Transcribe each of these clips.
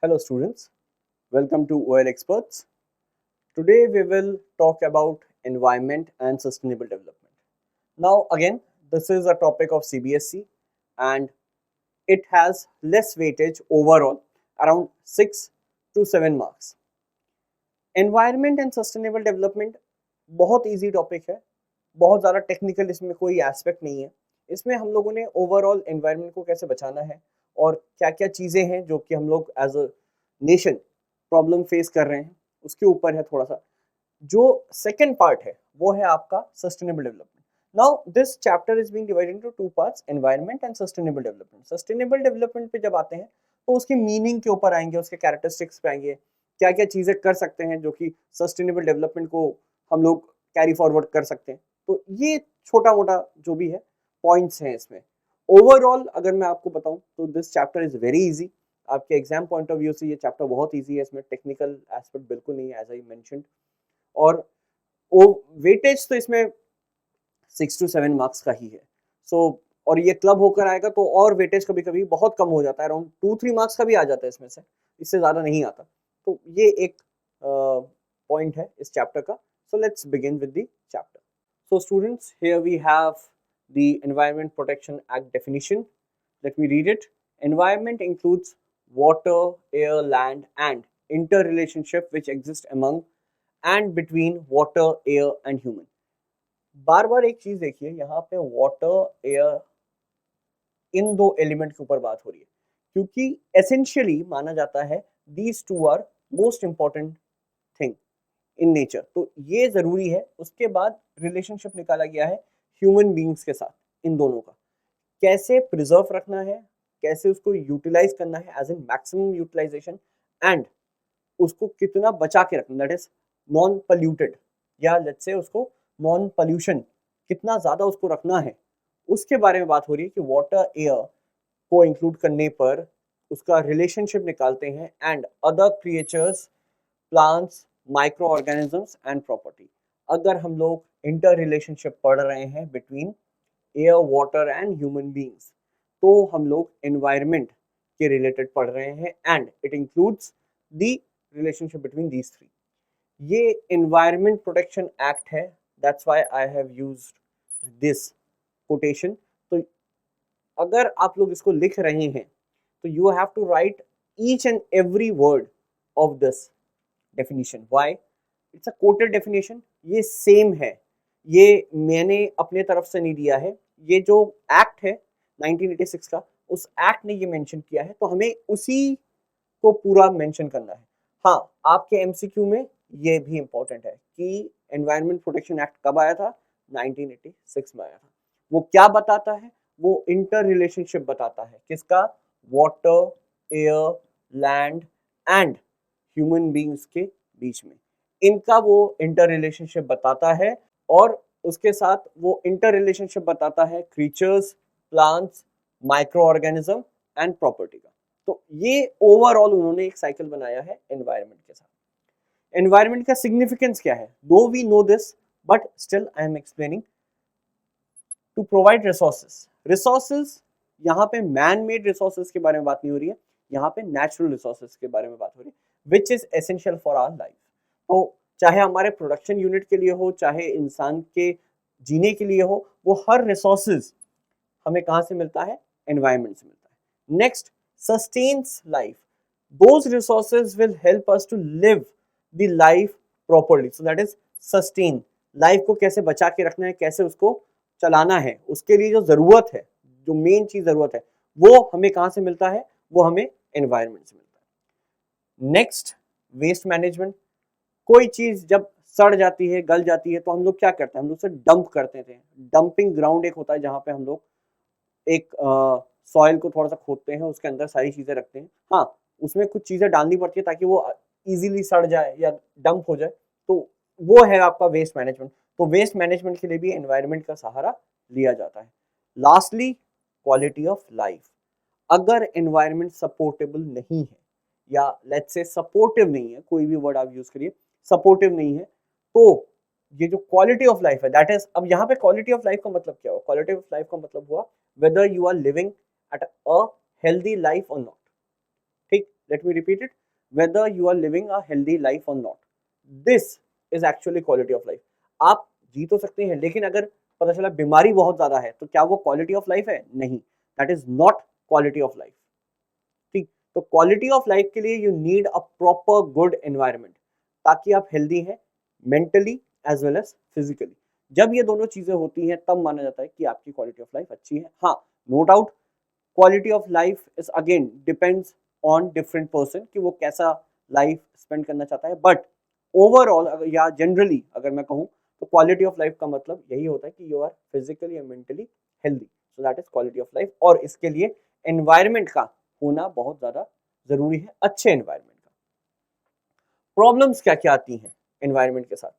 Hello students, welcome to OL Experts. Today we will talk about environment and sustainable development. Now again, this is a topic of CBSE and it has less weightage overall, around 6 to 7 marks. Environment and sustainable development बहुत easy topic है, बहुत ज़्यादा technical इसमें कोई aspect नहीं है. इसमें हम लोगों ने ओवरऑल एनवायरनमेंट को कैसे बचाना है और क्या क्या चीज़ें हैं जो कि हम लोग as a nation problem face कर रहे हैं उसके ऊपर है थोड़ा सा. जो सेकेंड पार्ट है वो है आपका sustainable development. Now this chapter is being divided into two parts, environment and sustainable development. Sustainable development पे जब आते हैं तो उसके मीनिंग के ऊपर आएंगे, उसके कैरेक्टरिस्टिक्स पे आएंगे, क्या क्या चीज़ें कर सकते हैं जो कि सस्टेनेबल डेवलपमेंट को हम लोग कैरी फॉरवर्ड कर सकते हैं. तो ये छोटा मोटा जो भी है पॉइंट्स हैं इसमें. ओवरऑल अगर मैं आपको बताऊं तो this chapter is very easy. आपके एग्जाम पॉइंट ऑफ व्यू से ये चैप्टर बहुत इजी है, इसमें टेक्निकल एस्पेक्ट बिल्कुल नहीं है एज आई मेंशन्ड. और वेटेज तो इसमें 6 to 7 मार्क्स का ही है. सो और ये क्लब होकर आएगा तो और वेटेज कभी कभी बहुत कम हो जाता है, अराउंड 2-3 मार्क्स का भी आ जाता है इसमें से, इससे ज़्यादा नहीं आता. तो ये एक पॉइंट है इस चैप्टर का. So let's begin with the chapter. So students, here we have the environment protection act definition. Let me read it. Environment includes water, air, land, and interrelationship which exist among and between water, air, and human. बार बार एक चीज देखिए, यहाँ पे water, air, इन दो element के ऊपर बात हो रही है क्योंकि एसेंशियली माना जाता है these two are most important thing in nature. तो ये जरूरी है. उसके बाद रिलेशनशिप निकाला गया है ह्यूमन बींग्स के साथ. इन दोनों का कैसे प्रिजर्व रखना है, कैसे उसको यूटिलाइज करना है as in maximum utilization, and उसको कितना बचा के रखना, दैट इज नॉन पल्यूटेड, या लेट्स से उसको नॉन पॉल्यूशन कितना ज्यादा उसको रखना है, उसके बारे में बात हो रही है. कि वाटर, एयर को इंक्लूड करने पर उसका रिलेशनशिप निकालते हैं and other creatures, plants, micro organisms and property. अगर हम लोग इंटर रिलेशनशिप पढ़ रहे हैं between air, water and human beings, तो हम लोग एनवायरनमेंट के रिलेटेड पढ़ रहे हैं and it includes the relationship between these three. ये एनवायरनमेंट प्रोटेक्शन एक्ट है, that's why I have used this quotation. तो अगर आप लोग इसको लिख रहे हैं तो you have to write each and every word of this definition. Why? It's a coated definition. ये सेम है, ये मैंने अपने तरफ से नहीं दिया है. ये जो एक्ट है 1986 का, उस एक्ट ने ये मेंशन किया है, तो हमें उसी को पूरा मेंशन करना है. हाँ, आपके एमसीक्यू में ये भी इंपॉर्टेंट है कि एनवायरनमेंट प्रोटेक्शन एक्ट कब आया था? 1986 में आया था. वो क्या बताता है? वो इंटर रिलेशनशिप बताता है. किसका? Water, air, land and human beings के बीच में. इनका वो इंटर रिलेशनशिप बताता है और उसके साथ वो इंटर रिलेशनशिप बताता है creatures, plants, micro organism and property का. तो ये ओवरऑल उन्होंने एक साइकिल बनाया है एनवायरनमेंट के साथ. एनवायरनमेंट का सिग्निफिकेंस क्या है? Though we know this but still I am explaining. To provide resources. Resources यहाँ पे मैन मेड रिसोर्सेस के बारे में बात नहीं हो रही है, यहाँ पे नेचुरल रिसोर्सेस के बारे में बात हो रही है, which is essential for our life. तो चाहे हमारे प्रोडक्शन यूनिट के लिए हो, चाहे इंसान के जीने के लिए हो, वो हर रिसोर्सेज हमें कहाँ से मिलता है? एनवायरनमेंट से मिलता है. Next, sustains life. Those resources will help us to live the life properly. So that is sustain. Life को कैसे बचा के रखना है, कैसे उसको चलाना है, उसके लिए जो जरूरत है, जो मेन चीज जरूरत है, वो हमें कहाँ से मिलता है? वो हमें एनवायरनमेंट से मिलता है. Next, waste management. कोई चीज जब सड़ जाती है, गल जाती है, तो हम लोग क्या करते हैं? हम लोग उसे डंप करते थे. डंपिंग ग्राउंड एक होता है जहाँ पे हम लोग एक सॉइल को थोड़ा सा खोदते हैं, उसके अंदर सारी चीजें रखते हैं. हाँ, उसमें कुछ चीजें डालनी पड़ती है ताकि वो इजीली सड़ जाए या डंप हो जाए. तो वो है आपका वेस्ट मैनेजमेंट. तो वेस्ट मैनेजमेंट के लिए भी एनवायरनमेंट का सहारा लिया जाता है. Lastly, quality of life. अगर एनवायरनमेंट सपोर्टेबल नहीं है या लेट्स से सपोर्टिव नहीं है, कोई भी वर्ड आप यूज करिए, सपोर्टिव नहीं है, तो ये जो क्वालिटी ऑफ लाइफ है, दैट इज. अब यहाँ पे क्वालिटी ऑफ लाइफ का मतलब क्या हुआ? क्वालिटी ऑफ लाइफ का मतलब हुआ whether you are living at a healthy life or not. ठीक, Let me repeat it. Whether you are living a healthy life or not, this is actually quality of life. आप जी तो सकते हैं, लेकिन अगर पता चला बीमारी बहुत ज्यादा है तो क्या वो क्वालिटी ऑफ लाइफ है? नहीं, that is not quality of life. ठीक, तो क्वालिटी ऑफ लाइफ के लिए you need a proper good environment, ताकि आप हेल्दी हैं mentally as well as physically. जब ये दोनों चीजें होती हैं तब माना जाता है कि आपकी क्वालिटी ऑफ लाइफ अच्छी है। हाँ, no doubt quality of life is again depends on different person कि वो कैसा लाइफ स्पेंड करना चाहता है, बट ओवरऑल या जनरली अगर मैं कहूँ तो क्वालिटी ऑफ लाइफ का मतलब यही होता है कि you are physically and mentally healthy, so that is quality of life. और इसके लिए एनवायरमेंट का होना बहुत ज्यादा जरूरी है, अच्छे एनवायरमेंट का। प्रॉब्लम्स क्या क्या आती हैं एनवायरमेंट के साथ?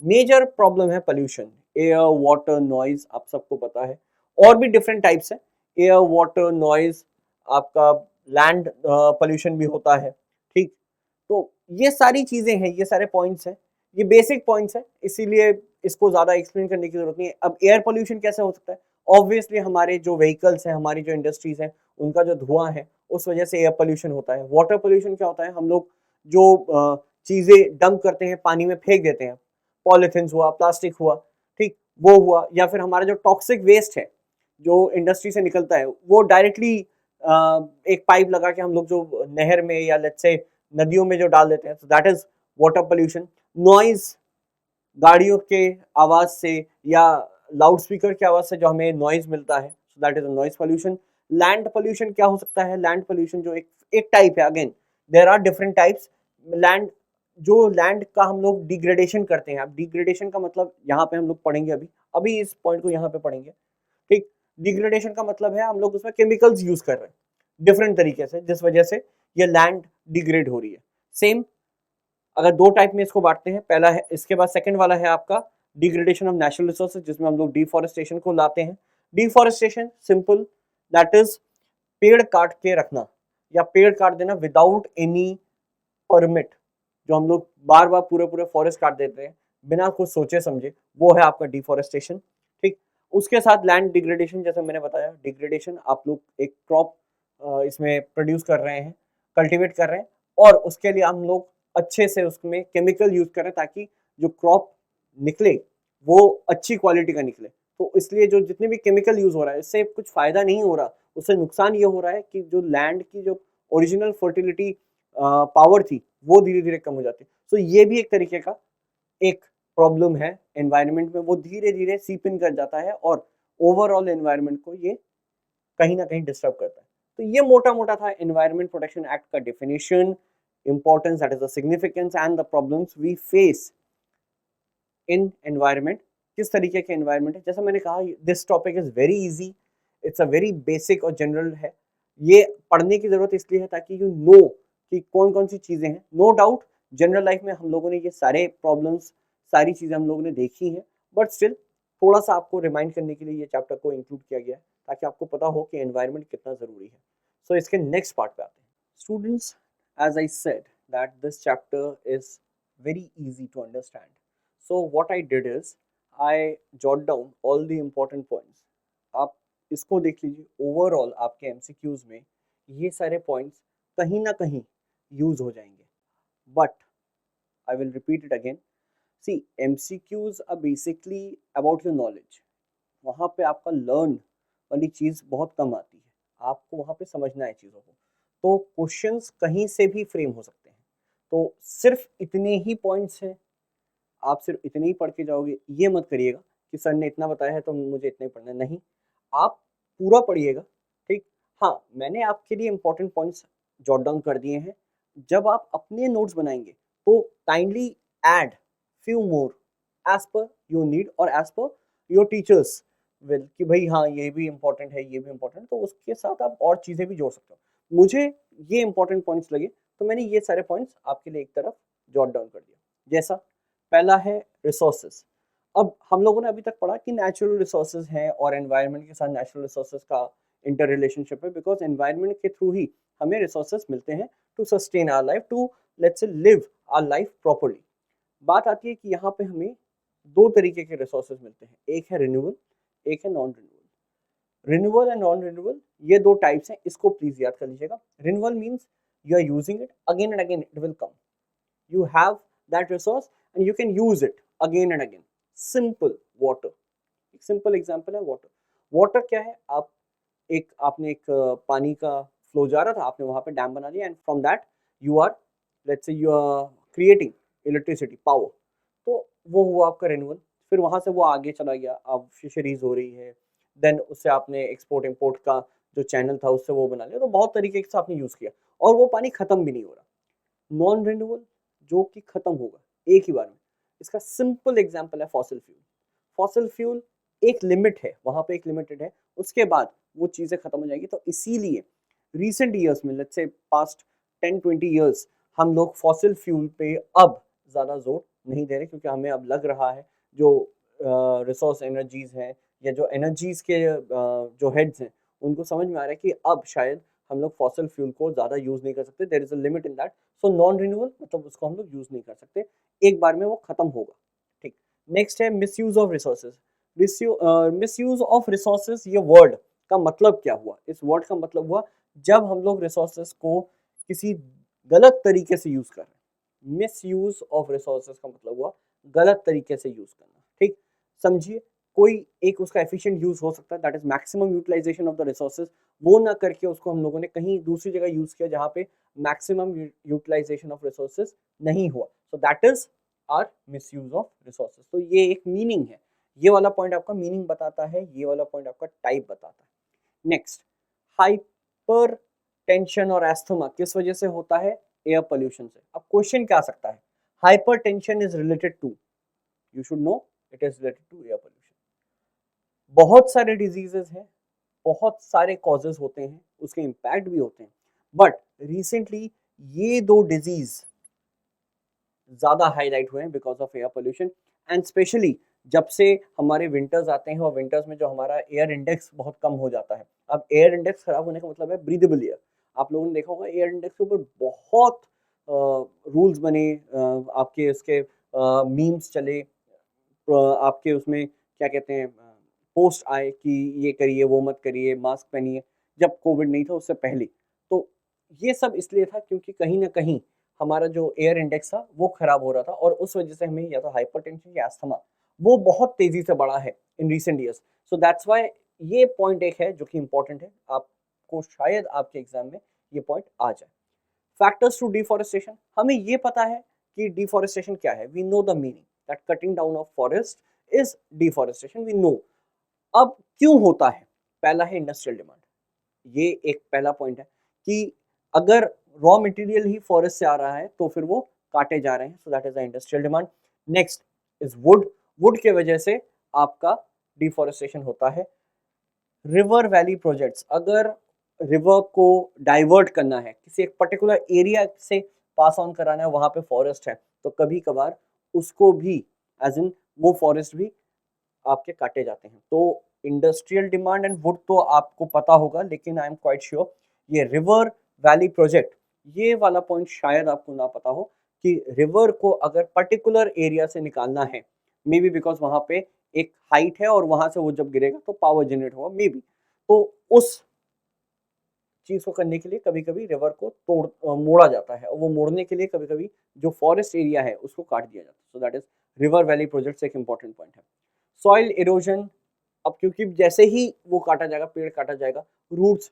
मेजर प्रॉब्लम है पोल्यूशन, एयर वाटर नॉइज, आप सबको पता है। और भी डिफरेंट टाइप्स है, एयर वाटर नॉइज, आपका लैंड पोल्यूशन भी होता है। ठीक, तो ये सारी चीजें हैं, ये सारे पॉइंट्स हैं, ये बेसिक पॉइंट्स हैं, इसीलिए इसको ज्यादा एक्सप्लेन करने की जरूरत नहीं है। अब एयर पोल्यूशन कैसे हो सकता है? ऑब्वियसली हमारे जो व्हीकल्स हैं, हमारी जो इंडस्ट्रीज हैं, उनका जो धुआं है उस वजह से एयर पोल्यूशन होता है। वाटर पोल्यूशन क्या होता है? हम लोग जो चीजें डंप करते हैं, पानी में फेंक देते हैं, पॉलिथिन हुआ, प्लास्टिक हुआ, ठीक, वो हुआ, या फिर हमारा जो टॉक्सिक वेस्ट है जो इंडस्ट्री से निकलता है, वो डायरेक्टली एक पाइप लगा के हम लोग जो नहर में या लेट्स से नदियों में जो डाल देते हैं, तो that is water pollution. Noise, गाड़ियों के आवाज से या लाउड स्पीकर की आवाज से जो हमें नॉइज मिलता है, सो that is a noise pollution. Land pollution क्या हो सकता है? लैंड पोल्यूशन जो एक टाइप है, again there are different types. Land, जो लैंड का हम लोग डिग्रेडेशन करते हैं, अब डिग्रेडेशन का मतलब यहाँ पे हम लोग पढ़ेंगे, अभी अभी इस पॉइंट को यहाँ पे पढ़ेंगे। ठीक, डिग्रेडेशन का मतलब है हम लोग उसमें केमिकल्स यूज कर रहे हैं डिफरेंट तरीके से, जिस वजह से ये लैंड डिग्रेड हो रही है। सेम, अगर दो टाइप में इसको बांटते हैं, पहला है, इसके बाद सेकंड वाला है आपका डिग्रेडेशन ऑफ नेचुरल रिसोर्सेज, जिसमें हम लोग डिफॉरेस्टेशन को लाते हैं। डिफॉरेस्टेशन सिंपल, दैट इज पेड़ काट के रखना या पेड़ काट देना विदाउट एनी परमिट, जो हम लोग बार बार पूरे पूरे फॉरेस्ट काट देते हैं बिना कुछ सोचे समझे, वो है आपका डिफॉरेस्टेशन। ठीक, उसके साथ लैंड डिग्रेडेशन, जैसे मैंने बताया, डिग्रेडेशन आप लोग एक क्रॉप इसमें प्रोड्यूस कर रहे हैं, कल्टीवेट कर रहे हैं, और उसके लिए हम लोग अच्छे से उसमें केमिकल यूज करें ताकि जो क्रॉप निकले वो अच्छी क्वालिटी का निकले। तो इसलिए जो जितने भी केमिकल यूज हो रहा है, इससे कुछ फायदा नहीं हो रहा, उससे नुकसान ये हो रहा है कि जो लैंड की जो ओरिजिनल फर्टिलिटी पावर थी वो धीरे धीरे कम हो जाती है। तो ये भी एक तरीके का एक प्रॉब्लम है एनवायरनमेंट में, वो धीरे धीरे सीप इन कर जाता है और ओवरऑल एनवायरनमेंट को ये कहीं ना कहीं डिस्टर्ब करता है। तो ये मोटा मोटा था एनवायरनमेंट प्रोटेक्शन एक्ट का definition, importance, that is the significance and the problems we face in environment. किस तरीके के एनवायरनमेंट है, जैसा मैंने कहा, this topic is very easy, it's a very basic और जनरल है। ये पढ़ने की जरूरत इसलिए है ताकि यू नो कि कौन कौन सी चीजें हैं। नो डाउट जनरल लाइफ में हम लोगों ने ये सारे प्रॉब्लम्स, सारी चीजें हम लोगों ने देखी हैं, बट स्टिल थोड़ा सा आपको रिमाइंड करने के लिए ये चैप्टर को इंक्लूड किया गया है ताकि आपको पता हो कि एनवायरनमेंट कितना जरूरी है। सो इसके नेक्स्ट पार्ट पे आते हैं। Students, as I said that this chapter is very easy to understand. So what I did is I jot down all the important points. आप इसको देख लीजिए, ओवरऑल आपके एमसीक्यूज में ये सारे पॉइंट्स कहीं ना कहीं यूज हो जाएंगे, but I will repeat it again. See, MCQs are basically about your knowledge, वहाँ पे आपका लर्न वाली चीज़ बहुत कम आती है, आपको वहाँ पे समझना है चीज़ों को। तो क्वेश्चंस कहीं से भी फ्रेम हो सकते हैं, तो सिर्फ इतने ही पॉइंट्स हैं, आप सिर्फ इतने ही पढ़ के जाओगे, ये मत करिएगा कि सर ने इतना बताया है तो मुझे इतना ही पढ़ना है, नहीं, आप पूरा पढ़िएगा। ठीक, हाँ, मैंने आपके लिए इंपॉर्टेंट पॉइंट्स जॉट डाउन कर दिए हैं। जब आप अपने नोट्स बनाएंगे तो kindly add few more as per your need और as per your teachers will, कि भाई हाँ ये भी इंपॉर्टेंट है, ये भी इंपॉर्टेंट, तो उसके साथ आप और चीज़ें भी जोड़ सकते हो। मुझे ये इंपॉर्टेंट पॉइंट्स लगे तो मैंने ये सारे पॉइंट्स आपके लिए एक तरफ जॉट डाउन कर दिया। जैसा पहला है रिसोर्सेज। अब हम लोगों ने अभी तक पढ़ा कि नेचुरल रिसोर्सेज हैं और एनवायरनमेंट के साथ नेचुरल रिसोर्सेज का इंटर रिलेशनशिप है, बिकॉज एनवायरनमेंट के थ्रू ही हमें रिसोर्सेज मिलते हैं to sustain our life, to let's say live our life properly. बात आती है कि यहाँ पे हमें दो तरीके के रिसोर्सेज मिलते हैं, एक है रिन्यूएबल, एक है non renewable. Renewable and non renewable, ये दो टाइप्स हैं, इसको प्लीज याद कर लीजिएगा। Renewable means you are using it again and again, it will come. You have that resource and you can use it again and again. Simple. Water, एक simple example है water. Water क्या है, आपने एक पानी का फ्लो जा रहा था, आपने वहां पे डैम बना दिया and from that you are, let's say you are creating electricity power, तो वो हुआ आपका रिन्यूअल. फिर वहां से वो आगे चला गया, अब फिशरीज हो रही है, देन उससे आपने एक्सपोर्ट इम्पोर्ट का जो चैनल था उससे वो बना लिया, तो बहुत तरीके से आपने यूज किया और वो पानी खत्म भी नहीं हो रहा. नॉन रिन्यूअल जो कि खत्म होगा एक ही बार में, इसका सिंपल एग्जांपल है फॉसिल फ्यूल. फॉसिल फ्यूल एक लिमिट है, वहां पे एक लिमिटेड है, उसके बाद वो चीजें खत्म हो जाएगी. तो इसीलिए रिसेंट ईयर्स में, लेट्स से पास्ट 10-20 ईयर्स, हम लोग फॉसिल फ्यूल पे अब ज्यादा जोर नहीं दे रहे, क्योंकि हमें अब लग रहा है जो रिसोर्स एनर्जीज हैं या जो एनर्जीज के जो हेड्स हैं, उनको समझ में आ रहा है कि अब शायद हम लोग फॉसिल फ्यूल को ज्यादा यूज नहीं कर सकते. There is a limit in that. So non renewal मतलब उसको हम लोग यूज नहीं कर सकते, एक बार में वो खत्म होगा. ठीक. नेक्स्ट है misuse of resources. Misuse of resources, ये वर्ड का मतलब क्या हुआ? इस वर्ड का मतलब हुआ जब हम लोग रिसोर्सेज को किसी गलत तरीके से यूज कर रहे हैं. मिसयूज ऑफ रिसोर्सेज का मतलब हुआ गलत तरीके से यूज करना. ठीक, समझिए, कोई एक उसका एफिशिएंट यूज हो सकता है, that is maximum utilization of the resources. वो ना करके उसको हम लोगों ने कहीं दूसरी जगह यूज किया जहां पे मैक्सिमम यूटिलाइजेशन ऑफ रिसोर्सेज नहीं हुआ. So that is our misuse of resources. तो ये एक मीनिंग है. ये वाला पॉइंट आपका मीनिंग बताता है, ये वाला पॉइंट आपका टाइप बताता है. नेक्स्ट, हाइपर टेंशन और एस्थमा किस वजह से होता है? एयर पोल्यूशन से. अब क्वेश्चन क्या आ सकता है? Hypertension is related to, you should know, it is related to air pollution. बहुत सारे डिजीजेस हैं, बहुत सारे कॉजेज होते हैं, उसके इम्पैक्ट भी होते हैं, बट रिसेंटली ये दो डिजीज ज्यादा हाईलाइट हुए हैं because of air pollution. And specially जब से हमारे विंटर्स आते हैं और विंटर्स में जो हमारा एयर इंडेक्स बहुत कम हो जाता है. अब एयर इंडेक्स खराब होने का मतलब है ब्रीदेबल एयर. आप लोगों ने देखा होगा एयर इंडेक्स के ऊपर बहुत रूल्स बने, आपके उसके मीम्स चले, आपके उसमें क्या कहते हैं, पोस्ट आए कि ये करिए वो मत करिए, मास्क पहनिए, जब कोविड नहीं था उससे पहले. तो ये सब इसलिए था क्योंकि कहीं ना कहीं हमारा जो एयर इंडेक्स था वो खराब हो रहा था और उस वजह से हमें या तो हाइपरटेंशन या अस्थमा वो बहुत तेजी से बढ़ा है in recent years. So that's why ये पॉइंट एक है जो कि इंपॉर्टेंट है, आपको शायद आपके एग्जाम में ये पॉइंट आ जाए. Factors to deforestation. हमें ये पता है कि डिफॉरेस्टेशन क्या है. We know the meaning that cutting down of forest is deforestation, we know. अब क्यों होता है? पहला है इंडस्ट्रियल डिमांड. ये एक पहला पॉइंट है कि अगर रॉ मटेरियल ही फॉरेस्ट से आ रहा है तो फिर वो काटे जा रहे हैं. सो that is the industrial demand. Next is would. Would के वजह से आपका डिफॉरेस्टेशन होता है. रिवर वैली प्रोजेक्ट्स, अगर रिवर को डाइवर्ट करना है, किसी एक पर्टिकुलर एरिया से पास ऑन कराना है, वहां पे फॉरेस्ट है, तो कभी कभार उसको भी एज इन वो फॉरेस्ट भी आपके काटे जाते हैं. तो इंडस्ट्रियल डिमांड एंड वुड तो आपको पता होगा, लेकिन आई एम क्वाइट श्योर ये रिवर वैली प्रोजेक्ट, ये वाला पॉइंट शायद आपको ना पता हो कि रिवर को अगर पर्टिकुलर एरिया से निकालना है, मे बी बिकॉज वहां पे एक हाइट है और वहां से वो जब गिरेगा तो पावर जनरेट होगा मे बी, तो उस चीज को करने के लिए कभी कभी रिवर को मोड़ा जाता है और वो मोड़ने के लिए कभी कभी जो फॉरेस्ट एरिया है उसको काट दिया जाता है. सो that is river valley project एक इंपॉर्टेंट पॉइंट है. Soil erosion. अब क्योंकि जैसे ही वो काटा जाएगा, पेड़ काटा जाएगा, रूट्स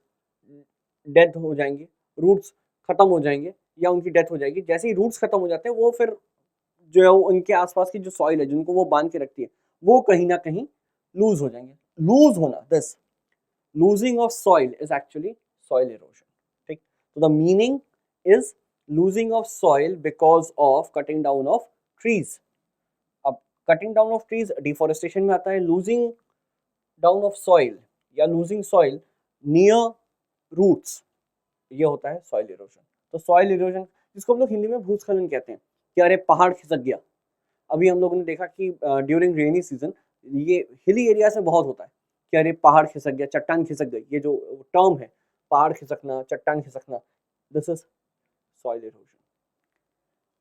डेथ हो जाएंगे, रूट्स खत्म हो जाएंगे या उनकी डेथ हो जाएगी. जैसे ही रूट्स खत्म हो जाते हैं वो फिर जो है उनके आसपास की जो सॉइल है जिनको वो बांध के रखती है वो कहीं ना कहीं लूज हो जाएंगे. लूज होना, this losing of soil is actually soil erosion. ठीक, so the meaning is losing of soil because of cutting down of trees. अब cutting down of trees deforestation में आता है. losing down of soil या losing soil near roots, ये होता है soil erosion. तो soil erosion जिसको हम लोग हिंदी में भूस्खलन कहते हैं कि अरे पहाड़ खिसक गया. अभी हम लोगों ने देखा कि ड्यूरिंग रेनी सीजन ये हिली एरिया से बहुत होता है कि अरे पहाड़ खिसक गया, चट्टान खिसक गई. ये जो टर्म है पहाड़ खिसकना, चट्टान खिसकना, this is soil erosion.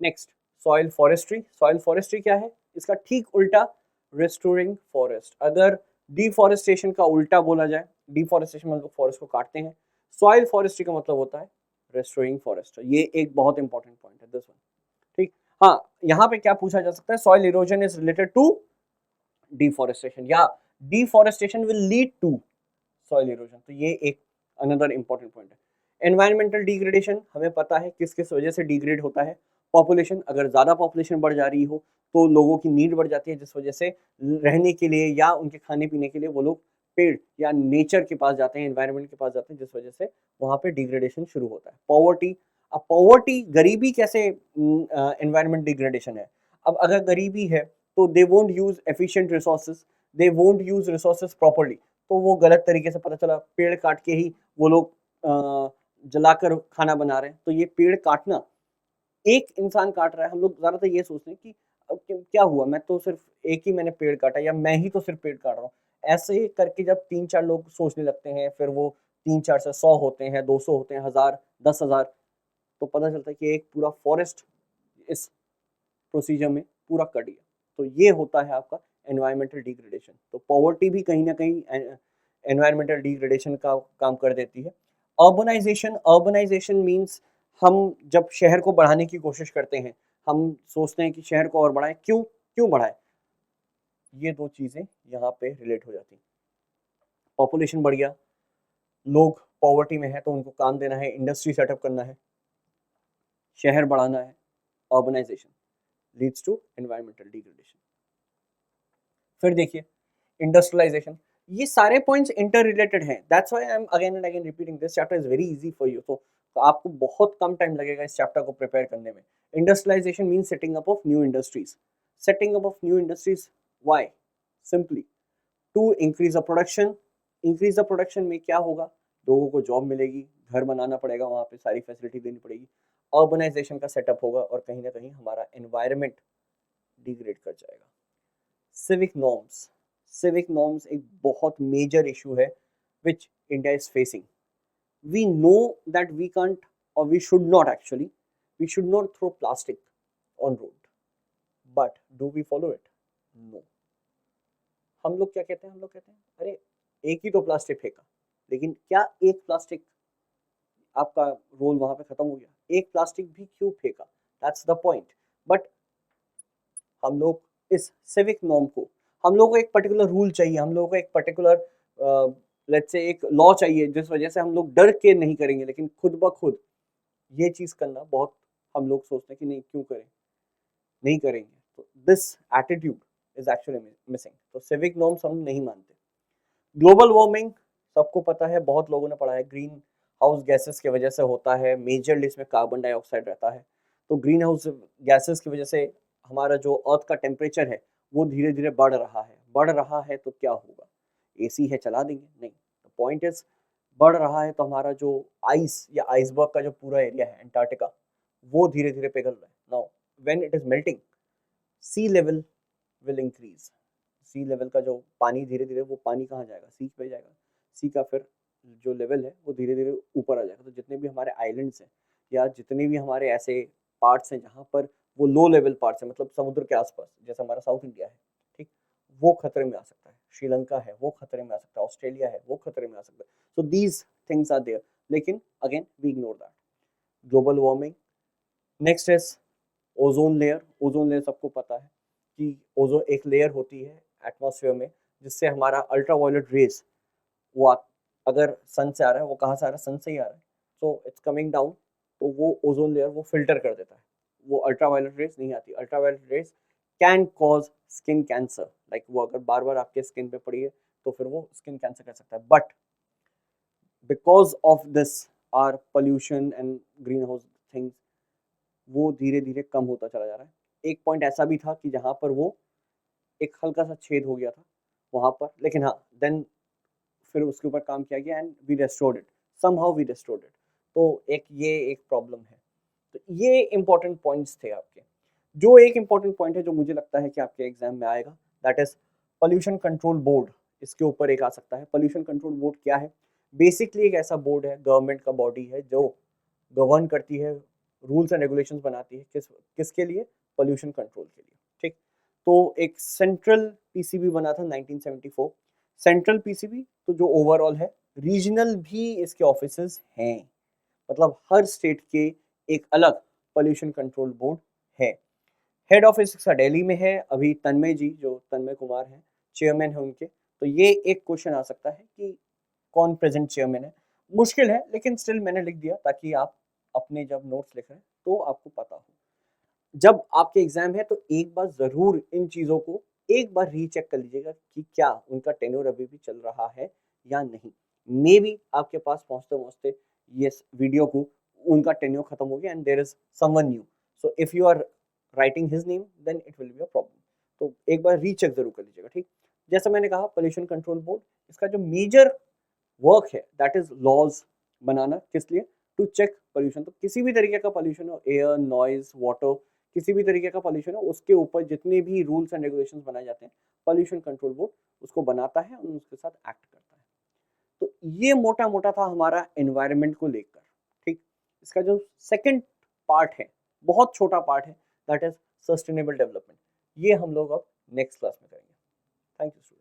Next, soil forestry. Soil forestry क्या है? इसका ठीक उल्टा रिस्टोरिंग फॉरेस्ट. अगर डिफॉरेस्टेशन का उल्टा बोला जाए, डिफॉरेस्टेशन मतलब फॉरेस्ट को काटते हैं, सॉइल फॉरेस्ट्री का मतलब होता है रेस्टोरिंग फॉरेस्ट, ये एक बहुत इंपॉर्टेंट पॉइंट है दिस वन। ठीक, हाँ यहाँ पे क्या पूछा जा सकता है, soil erosion is related to deforestation या deforestation will lead to soil erosion, तो ये एक अनदर इंपॉर्टेंट पॉइंट है। एनवायरमेंटल डिग्रेडेशन हमें पता है किस किस वजह से डिग्रेड होता है। पॉपुलेशन, अगर ज़्यादा पॉपुलेशन बढ़ जा रही हो तो लोगों की नीड बढ़ जाती है, जिस वजह से रहने के लिए या उनके खाने पीने के लिए वो लोग पेड़ या नेचर के पास जाते हैं, एनवायरनमेंट के पास जाते हैं, जिस वजह से वहाँ पे डिग्रेडेशन शुरू होता है। पॉवर्टी, अब पॉवर्टी, गरीबी कैसे एनवायरनमेंट डिग्रेडेशन है। अब अगर गरीबी है तो they won't use efficient resources, they won't use resources properly, तो वो गलत तरीके से, पता चला पेड़ काट के ही वो लोग जलाकर खाना बना रहे हैं। तो ये पेड़ काटना, एक इंसान काट रहा है, हम लोग ज्यादातर ये सोचते हैं कि अब क्या हुआ, मैं तो सिर्फ एक ही मैंने पेड़ काटा या मैं ही तो सिर्फ पेड़ काट रहा हूँ। ऐसे ही करके जब 3-4 लोग सोचने लगते हैं, फिर वो 3-4 से 100 होते हैं, 200 होते हैं, 1000, 10,000, तो पता चलता है कि एक पूरा फॉरेस्ट इस प्रोसीजर में पूरा कट गया। तो ये होता है आपका एनवायरमेंटल डिग्रेडेशन। तो पॉवर्टी भी कहीं ना कहीं एनवायरमेंटल डिग्रेडेशन का काम कर देती है। अर्बनाइजेशन, अर्बनाइजेशन मीन्स हम जब शहर को बढ़ाने की कोशिश करते हैं, हम सोचते हैं कि शहर को और बढ़ाएं, क्यों क्यों बढ़ाएं, ये दो चीजें यहाँ पे रिलेट हो जाती हैं। पॉपुलेशन बढ़ गया, लोग पॉवर्टी में है तो उनको काम देना है, इंडस्ट्री सेटअप करना है, शहर बढ़ाना है, urbanization leads to environmental degradation. फिर देखिए इंडस्ट्रियलाइजेशन, ये सारे पॉइंट्स इंटर रिलेटेड हैं, that's why I am again and again repeating, this chapter is very easy for you. तो आपको बहुत कम टाइम लगेगा इस चैप्टर को प्रिपेयर करने में। Industrialization means setting up of new industries, setting up of new industries, why, simply to increase the production. Increase the production में क्या होगा, लोगों को जॉब मिलेगी, घर बनाना पड़ेगा, वहाँ पे सारी फैसिलिटी देनी पड़ेगी, अर्बनाइजेशन का सेटअप होगा और कहीं ना कहीं हमारा एनवायरमेंट डिग्रेड कर जाएगा। सिविक नॉर्म्स, सिविक नॉर्म्स एक बहुत मेजर इशू है which India is facing. We know that we can't, or we should not actually, we should not throw plastic on road, but do we follow it? No. हम लोग क्या कहते हैं, हम लोग कहते हैं अरे एक ही तो प्लास्टिक फेंका, लेकिन क्या एक प्लास्टिक आपका रोल वहां पे खत्म हो गया, एक प्लास्टिक भी क्यों फेंका, दैट्स द पॉइंट। बट हम लोग इस सिविक नॉर्म को, हम लोगों को एक पर्टिकुलर रूल चाहिए, हम लोगों को एक पर्टिकुलर लेट्स से एक लॉ चाहिए, जिस वजह से हम लोग डर के नहीं करेंगे, लेकिन खुद ब खुद ये चीज करना बहुत, हम लोग सोचते हैं कि नहीं क्यों करें, नहीं करेंगे। तो this attitude is actually missing. तो सिविक नॉर्म्स हम नहीं मानते। ग्लोबल वार्मिंग सबको पता है, बहुत लोगों ने पढ़ा है, ग्रीन हाउस गैसेस की वजह से होता है, मेजरली इसमें कार्बन डाइऑक्साइड रहता है। तो ग्रीन हाउस गैसेस की वजह से हमारा जो अर्थ का टेम्परेचर है वो धीरे धीरे बढ़ रहा है, बढ़ रहा है तो क्या होगा, एसी है चला देंगे, नहीं। द पॉइंट इज बढ़ रहा है तो हमारा जो आइस या आइसबर्ग का जो पूरा एरिया है एंटार्क्टिका, वो धीरे धीरे पिघल रहा है। Now when it is melting, sea level will increase, sea level का जो पानी धीरे धीरे, वो पानी कहाँ जाएगा, सी पे जाएगा, सी का फिर जो लेवल है वो धीरे धीरे ऊपर आ जाएगा। तो जितने भी हमारे आइलैंड्स हैं या जितने भी हमारे ऐसे पार्ट्स हैं जहाँ पर वो लो लेवल पार्ट्स हैं, मतलब समुद्र के आसपास, जैसे हमारा साउथ इंडिया है, ठीक, वो खतरे में आ सकता है, श्रीलंका है वो खतरे में आ सकता है, ऑस्ट्रेलिया है वो खतरे में आ सकता है। So these things are there, लेकिन again we ignore that. Global warming, next is ozone layer. Ozone layer सबको पता है कि ओजोन एक लेयर होती है एटमॉस्फेयर में, जिससे हमारा अल्ट्रावायलेट रेज, वो अगर सन से आ रहा है, वो कहाँ से आ रहा है, सन से ही आ रहा है, सो इट्स कमिंग डाउन, तो वो ओजोन लेयर वो फिल्टर कर देता है, वो अल्ट्रावायलेट रेज नहीं आती। Ultraviolet rays can cause skin cancer, like वो अगर बार बार आपके स्किन पे पड़ी है तो फिर वो स्किन कैंसर कर सकता है। But because of this our pollution and green house things, वो धीरे धीरे कम होता चला जा रहा है। एक पॉइंट ऐसा भी था कि जहाँ पर वो एक हल्का सा छेद हो गया था वहाँ पर, लेकिन हाँ देन फिर उसके ऊपर काम किया गया and we restored it, somehow we restored it. तो ये एक प्रॉब्लम है। तो ये इंपॉर्टेंट पॉइंट्स थे आपके। जो एक इंपॉर्टेंट पॉइंट है जो मुझे लगता है कि आपके एग्जाम में आएगा, that is pollution control board. इसके ऊपर एक आ सकता है। पोल्यूशन कंट्रोल बोर्ड क्या है? बेसिकली एक ऐसा बोर्ड है, गवर्नमेंट का बॉडी है जो गवर्न करती है, रूल्स एंड रेगुलेशंस बनाती है, किसके लिए? पोल्यूशन कंट्रोल के लिए, ठीक। तो एक सेंट्रल पीसीबी बना था 1974। सेंट्रल पीसीबी तो जो ओवरऑल है, रीजनल भी इसके ऑफिसेज हैं, मतलब हर स्टेट के एक अलग पोल्यूशन कंट्रोल बोर्ड है। हेड ऑफिस इसका दिल्ली में है। अभी तन्मय जी, जो तन्मय कुमार हैं, चेयरमैन है उनके। तो ये एक क्वेश्चन आ सकता है कि कौन प्रेजेंट चेयरमैन है। मुश्किल है, लेकिन स्टिल मैंने लिख दिया ताकि आप अपने जब नोट्स लिख रहे हैं तो आपको पता हो। जब आपके एग्जाम है तो एक बार जरूर इन चीजों को एक बार रीचेक कर लीजिएगा कि क्या उनका टेन्योर अभी भी चल रहा है या नहीं। मे बी आपके पास पहुंचते पहुंचते ये वीडियो को उनका टेन्योर खत्म हो गया and there is someone new, so if you are writing his name then it will be a problem. तो एक बार रीचेक जरूर कर लीजिएगा, ठीक। जैसा मैंने कहा, पोल्यूशन कंट्रोल बोर्ड, इसका जो मेजर वर्क है दैट इज लॉज बनाना। किस लिए? To check pollution. तो किसी भी तरीके का पोल्यूशन हो, एयर, नॉइज, वाटर, किसी भी तरीके का पोल्यूशन हो, उसके ऊपर जितने भी रूल्स एंड रेगुलेशंस बनाए जाते हैं, पोल्यूशन कंट्रोल बोर्ड उसको बनाता है और उसके साथ एक्ट करता है। तो ये मोटा मोटा था हमारा एनवायरनमेंट को लेकर, ठीक। इसका जो सेकंड पार्ट है, बहुत छोटा पार्ट है, दैट इज सस्टेनेबल डेवलपमेंट। ये हम लोग अब नेक्स्ट क्लास में करेंगे। Thank you.